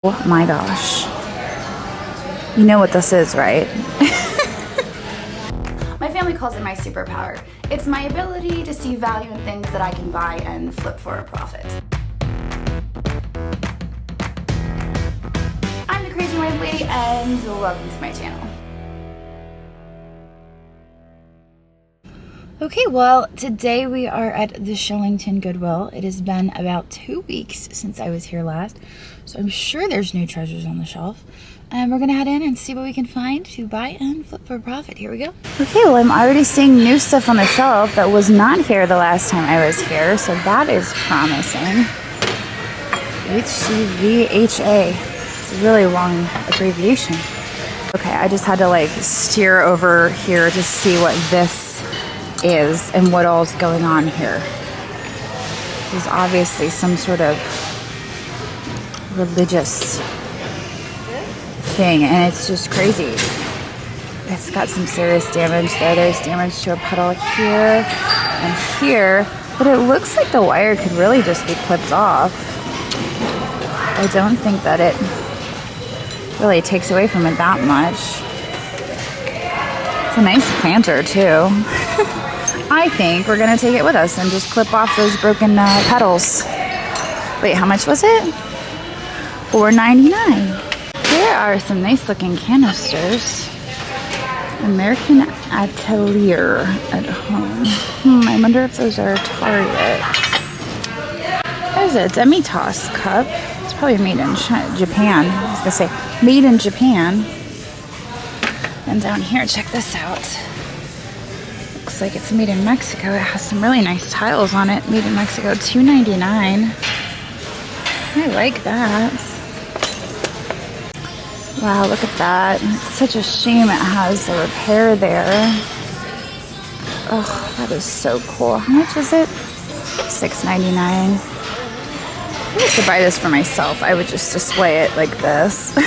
Oh my gosh. You know what this is, right? My family calls it my superpower. It's my ability to see value in things that I can buy and flip for a profit. I'm the Crazy Wife Lady and welcome to my channel. Okay, well, today we are at the Shillington Goodwill. It has been about 2 weeks since I was here last, so I'm sure there's new treasures on the shelf. And we're gonna head in and see what we can find to buy and flip for a profit. Here we go. Okay, well, I'm already seeing new stuff on the shelf that was not here the last time I was here, so that is promising. HCVHA. It's a really long abbreviation. Okay, I just had to like steer over here to see what this is and what all's going on here. There's obviously some sort of religious thing, and it's just crazy. It's got some serious damage there. There's damage to a pedal here and here, but it looks like the wire could really just be clipped off. I don't think that it really takes away from it that much. It's a nice planter too. I think we're gonna take it with us and just clip off those broken pedals. Wait, how much was it? $4.99. There are some nice looking canisters. American Atelier at home. I wonder if those are Target. There's a demi-toss cup. It's probably made in Japan. I was gonna say made in Japan. And down here, check this out. Looks like it's made in Mexico. It has some really nice tiles on it. Made in Mexico, $2.99. I like that. Wow, look at that. It's such a shame it has the repair there. Oh, that is so cool. How much is it? $6.99. I used to buy this for myself. I would just display it like this. I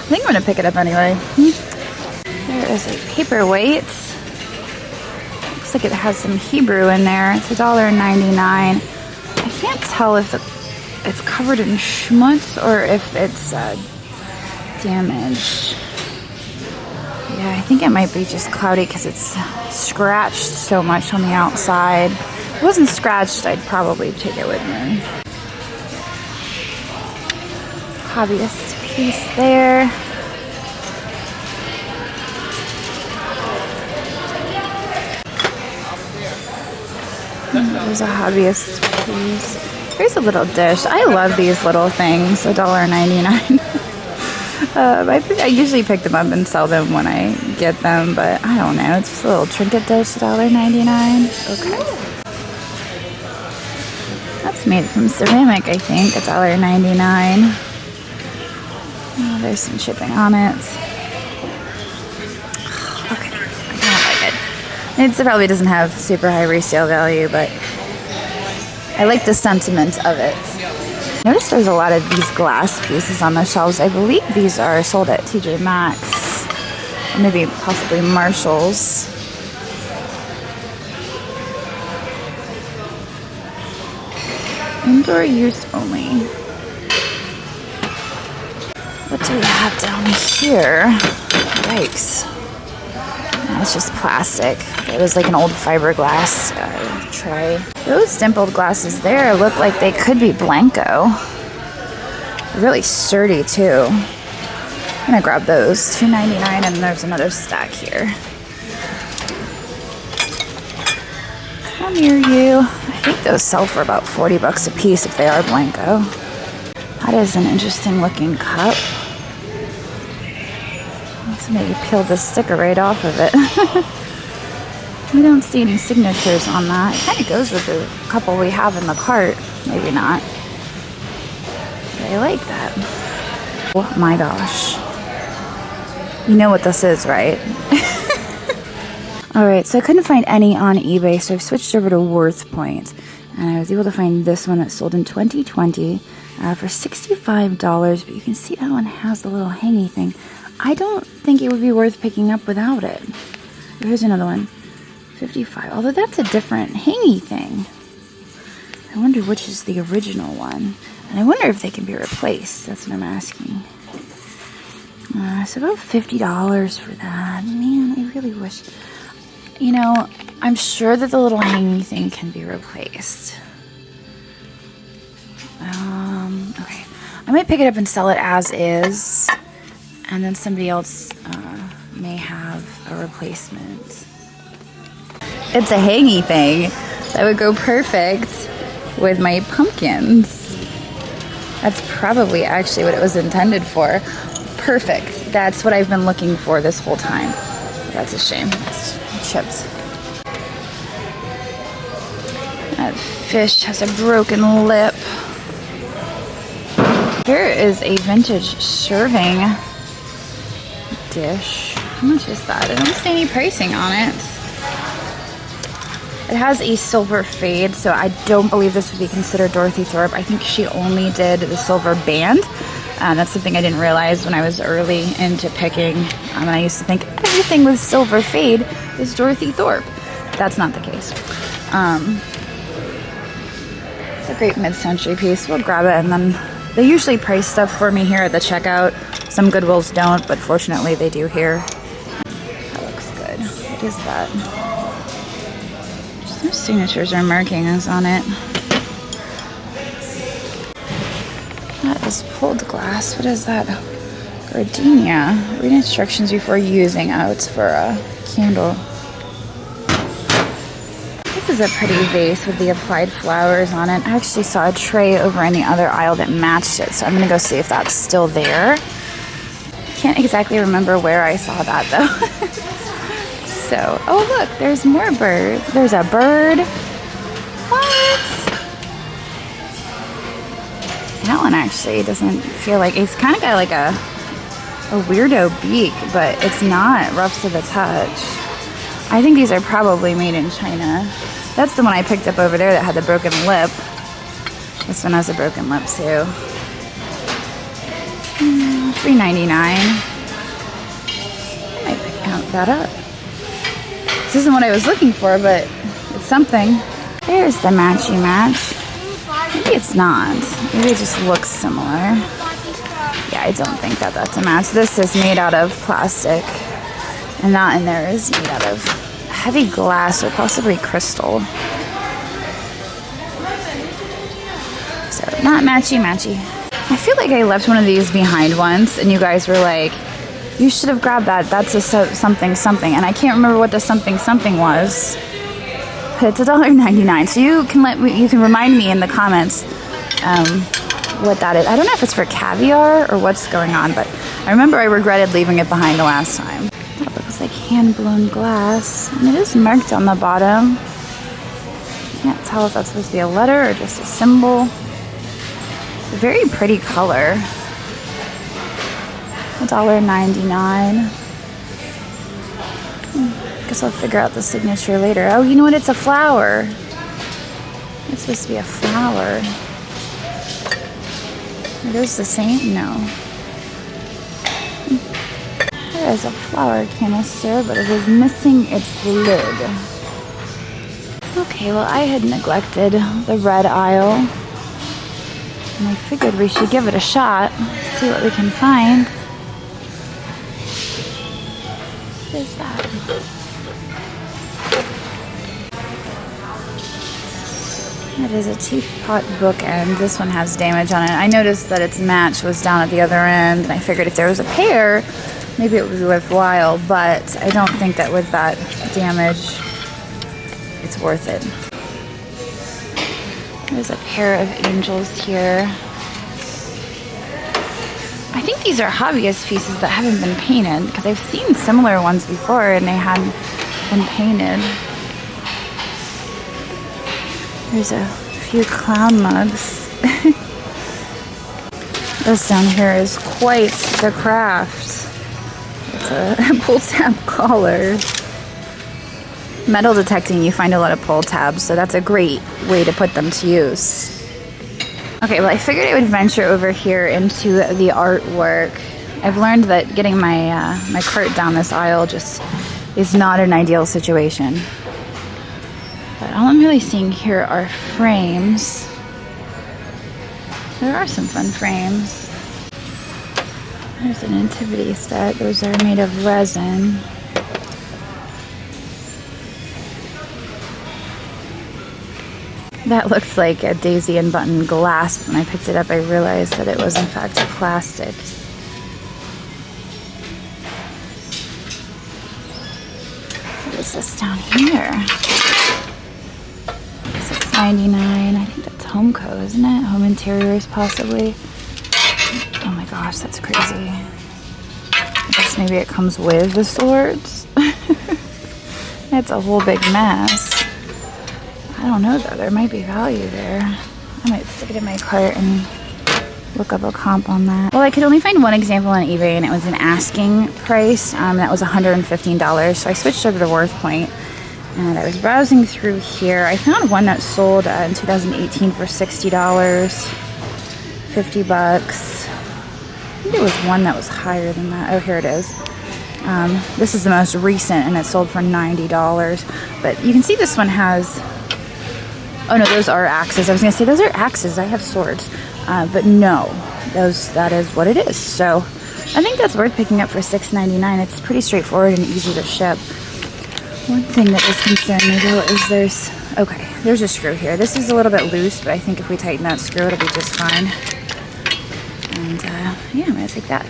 think I'm gonna pick it up anyway. There is a paperweight. Looks like it has some Hebrew in there. It's $1.99. I can't tell if it's covered in schmutz or if it's damaged. Yeah, I think it might be just cloudy because it's scratched so much on the outside. If it wasn't scratched, I'd probably take it with me. Hobbyist piece there. There's a hobbyist piece. There's a little dish. I love these little things. $1.99. I usually pick them up and sell them when I get them, but I don't know. It's just a little trinket dish, $1.99. Okay. That's made from ceramic, I think. $1.99. Oh, there's some shipping on it. Okay, I kind of like it. It probably doesn't have super high resale value, but I like the sentiment of it. Notice there's a lot of these glass pieces on the shelves. I believe these are sold at TJ Maxx, or maybe possibly Marshall's. Indoor use only. What do we have down here? Yikes. It's just plastic. It was like an old fiberglass tray. Those dimpled glasses there look like they could be Blanco. Really sturdy too. I'm gonna grab those. $2.99, and there's another stack here. Come here, you. I think those sell for about 40 bucks a piece if they are Blanco. That is an interesting looking cup. Maybe peel the sticker right off of it. We don't see any signatures on that. It kind of goes with the couple we have in the cart. Maybe not. But I like that. Oh my gosh. You know what this is, right? Alright, so I couldn't find any on eBay, so I've switched over to Worth Point. And I was able to find this one that sold in 2020 for $65. But you can see that one has the little hangy thing. I don't think it would be worth picking up without it. Here's another one, $55. Although that's a different hangy thing. I wonder which is the original one. And I wonder if they can be replaced. That's what I'm asking. It's about $50 for that. Man, I really wish... You know, I'm sure that the little hanging thing can be replaced. Okay. I might pick it up and sell it as is. And then somebody else may have a replacement. It's a hangy thing that would go perfect with my pumpkins. That's probably actually what it was intended for. Perfect. That's what I've been looking for this whole time. That's a shame. It's chips. That fish has a broken lip. Here is a vintage serving dish. How much is that? I don't see any pricing on it. It has a silver fade, so I don't believe this would be considered Dorothy Thorpe. I think she only did the silver band. That's something I didn't realize when I was early into picking. And I used to think everything with silver fade is Dorothy Thorpe. That's not the case. It's a great mid-century piece. We'll grab it, and then they usually price stuff for me here at the checkout. Some Goodwills don't, but fortunately they do here. That looks good. What is that? There's no signatures or markings on it. That is pulled glass. What is that? Gardenia. Read instructions before using. Oh, it's for a candle. This is a pretty vase with the applied flowers on it. I actually saw a tray over in the other aisle that matched it, so I'm gonna go see if that's still there. Can't exactly remember where I saw that though. So, oh look, there's more birds. There's a bird. What? That one actually doesn't feel like, it's kind of got like a weirdo beak, but it's not rough to the touch. I think these are probably made in China. That's the one I picked up over there that had the broken lip. This one has a broken lip too. $3.99. I might count that up. This isn't what I was looking for, but it's something. There's the matchy match. Maybe it's not. Maybe it just looks similar. Yeah, I don't think that that's a match. This is made out of plastic, and that in there is made out of heavy glass or possibly crystal. So, not matchy-matchy. I feel like I left one of these behind once, and you guys were like, you should have grabbed that. That's a something something. And I can't remember what the something something was. But it's $1.99. So you can remind me in the comments what that is. I don't know if it's for caviar or what's going on, but I remember I regretted leaving it behind the last time. That looks like hand-blown glass. And it is marked on the bottom. Can't tell if that's supposed to be a letter or just a symbol. It's a very pretty color. $1.99. Guess I'll figure out the signature later. Oh, you know what? It's a flower. It's supposed to be a flower. Are those the same? No. There is a flower canister, but it is missing its lid. Okay, well, I had neglected the red aisle, and I figured we should give it a shot, see what we can find. What is that? It is a teapot bookend. This one has damage on it. I noticed that its match was down at the other end, and I figured if there was a pair, maybe it would be worthwhile, but I don't think that with that damage, it's worth it. There's a pair of angels here. I think these are hobbyist pieces that haven't been painted, because I've seen similar ones before and they hadn't been painted. There's a few clown mugs. This down here is quite the craft. It's a pull tab collar. Metal detecting, you find a lot of pull tabs, so that's a great way to put them to use. Okay, well, I figured I would venture over here into the artwork. I've learned that getting my my cart down this aisle just is not an ideal situation. But all I'm really seeing here are frames. There are some fun frames. There's a nativity set. Those are made of resin. That looks like a daisy and button glass. When I picked it up, I realized that it was in fact plastic. What is this down here? $6.99. I think that's Homeco, isn't it? Home interiors, possibly. Oh my gosh, that's crazy. I guess maybe it comes with the swords. It's a whole big mess. I don't know though, there might be value there. I might stick it in my cart and look up a comp on that. Well, I could only find one example on eBay and it was an asking price. That was $115. So I switched over to WorthPoint and I was browsing through here. I found one that sold in 2018 for $60, 50 bucks. I think there was one that was higher than that. Oh, here it is. This is the most recent and it sold for $90. But you can see this one has, oh no, those are axes. I was gonna say those are axes. I have swords, but no, that is what it is. So I think that's worth picking up for $6.99. It's pretty straightforward and easy to ship. One thing that does concern me though is there's a screw here. This is a little bit loose, but I think if we tighten that screw, it'll be just fine. And yeah, I'm gonna take that.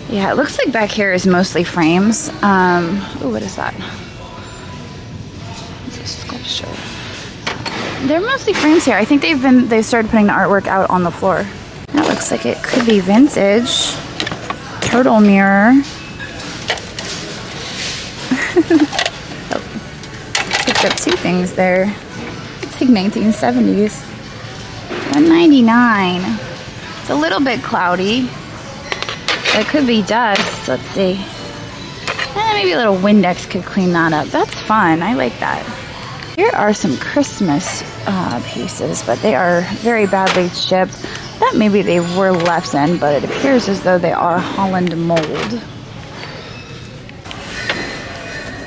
Yeah, it looks like back here is mostly frames. Oh, what is that? It's a sculpture. They're mostly frames here. I think they started putting the artwork out on the floor. That looks like it could be vintage. Turtle mirror. Oh, picked up two things there. It's like 1970s. $1.99. It's a little bit cloudy. It could be dust. Let's see. And maybe a little Windex could clean that up. That's fun. I like that. Here are some Christmas pieces, but they are very badly chipped. I thought maybe they were left in, but it appears as though they are Holland mold.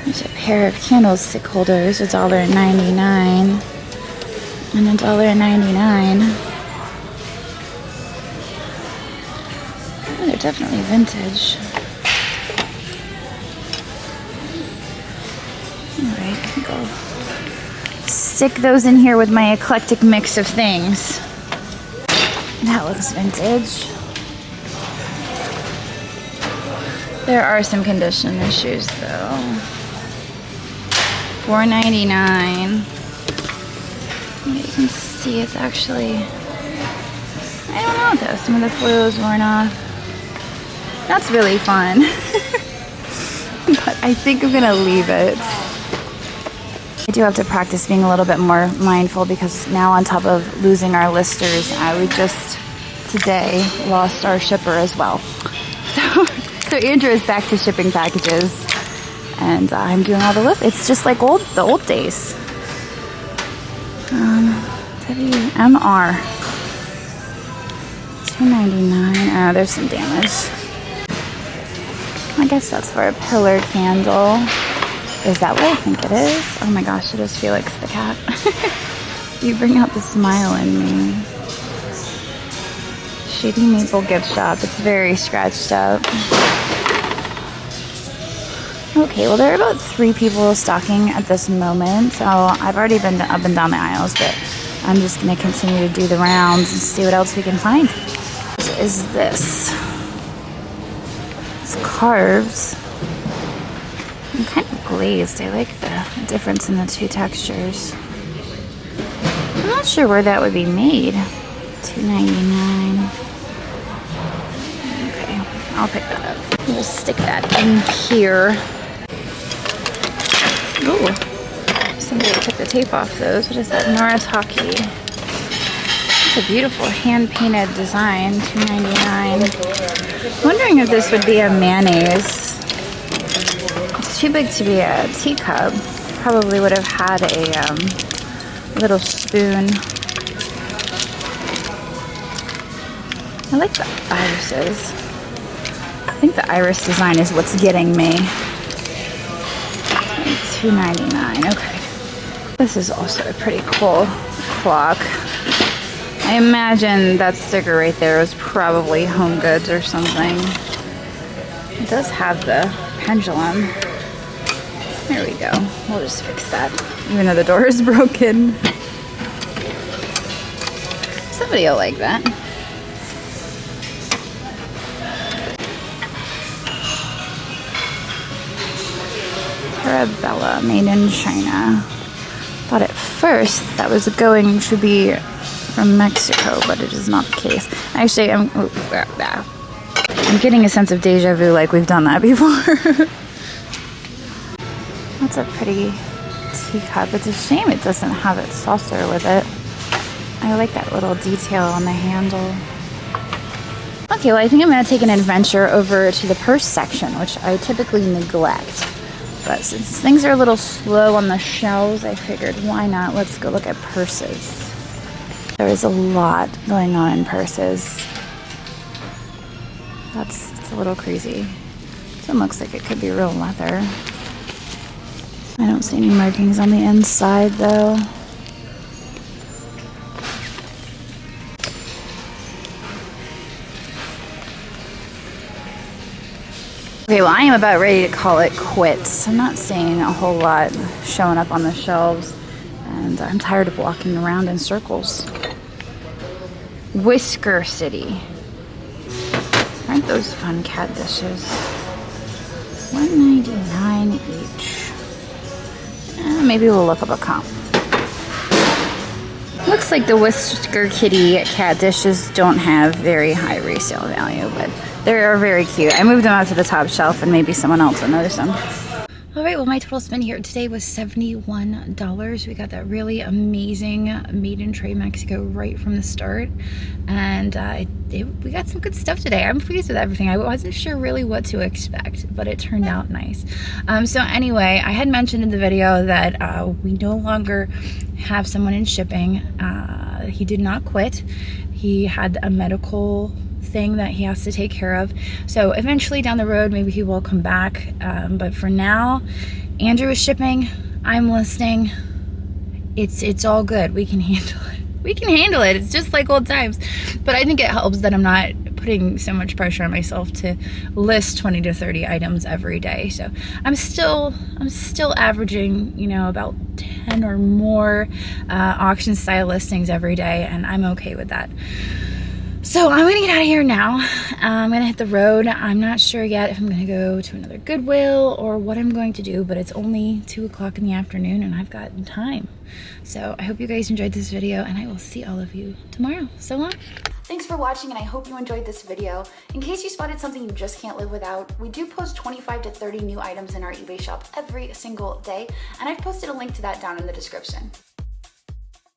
There's a pair of candlestick holders, $1.99 and $1.99. Oh, they're definitely vintage. Alright, go stick those in here with my eclectic mix of things. That looks vintage. There are some condition issues though. $4.99. You can see it's actually, I don't know though, some of the foil is worn off. That's really fun. But I think I'm gonna leave it. I do have to practice being a little bit more mindful because now on top of losing our listers, we just today lost our shipper as well. So Andrew is back to shipping packages and I'm doing all the lists. It's just like the old days. WMR. $2.99. There's some damage. I guess that's for a pillar candle. Is that what I think it is? Oh my gosh, it is Felix the cat. You bring out the smile in me. Shady Maple gift shop. It's very scratched up. Okay, well there are about 3 people stocking at this moment. So I've already been up and down the aisles, but I'm just going to continue to do the rounds and see what else we can find. What is this? It's carved. I'm kind of glazed. I like the difference in the two textures. I'm not sure where that would be made. $2.99. Okay, I'll pick that up. We'll stick that in here. Ooh, somebody took the tape off those. What is that? Noritake. It's a beautiful hand-painted design. $2.99. Wondering if this would be a mayonnaise. It's too big to be a teacup. Probably would have had a little spoon. I like the irises. I think the iris design is what's getting me. $2.99. Okay. This is also a pretty cool clock. I imagine that sticker right there was probably Home Goods or something. It does have the pendulum. There we go. We'll just fix that, even though the door is broken. Somebody will like that. Arabella, made in China. Thought at first that was going to be from Mexico, but it is not the case. Actually, I'm getting a sense of deja vu, like we've done that before. That's a pretty teacup. It's a shame it doesn't have its saucer with it. I like that little detail on the handle. Okay, well, I think I'm going to take an adventure over to the purse section, which I typically neglect. But since things are a little slow on the shelves, I figured, why not? Let's go look at purses. There is a lot going on in purses. It's a little crazy. This one looks like it could be real leather. I don't see any markings on the inside, though. Okay, well, I am about ready to call it quits. I'm not seeing a whole lot showing up on the shelves, and I'm tired of walking around in circles. Whisker City. Aren't those fun cat dishes? $1.99 each. Maybe we'll look up a comp. Looks like the Whisker Kitty cat dishes don't have very high resale value, but they are very cute. I moved them out to the top shelf and maybe someone else will notice them. All right, well, my total spend here today was $71. We got that really amazing made in Tray Mexico right from the start. And we got some good stuff today. I'm pleased with everything. I wasn't sure really what to expect, but it turned out nice. So anyway, I had mentioned in the video that we no longer have someone in shipping. He did not quit. He had a medical thing that he has to take care of, so eventually down the road maybe he will come back, but for now Andrew is shipping, I'm listening. It's all good. We can handle it. It's just like old times. But I think it helps that I'm not putting so much pressure on myself to list 20 to 30 items every day. So I'm still averaging, you know, about 10 or more auction style listings every day, and I'm okay with that. So I'm gonna get out of here now. I'm gonna hit the road. I'm not sure yet if I'm gonna go to another Goodwill or what I'm going to do, but it's only 2 o'clock in the afternoon and I've got time. So I hope you guys enjoyed this video, and I will see all of you tomorrow. So long. Thanks for watching, and I hope you enjoyed this video. In case you spotted something you just can't live without, we do post 25 to 30 new items in our eBay shop every single day, and I've posted a link to that down in the description.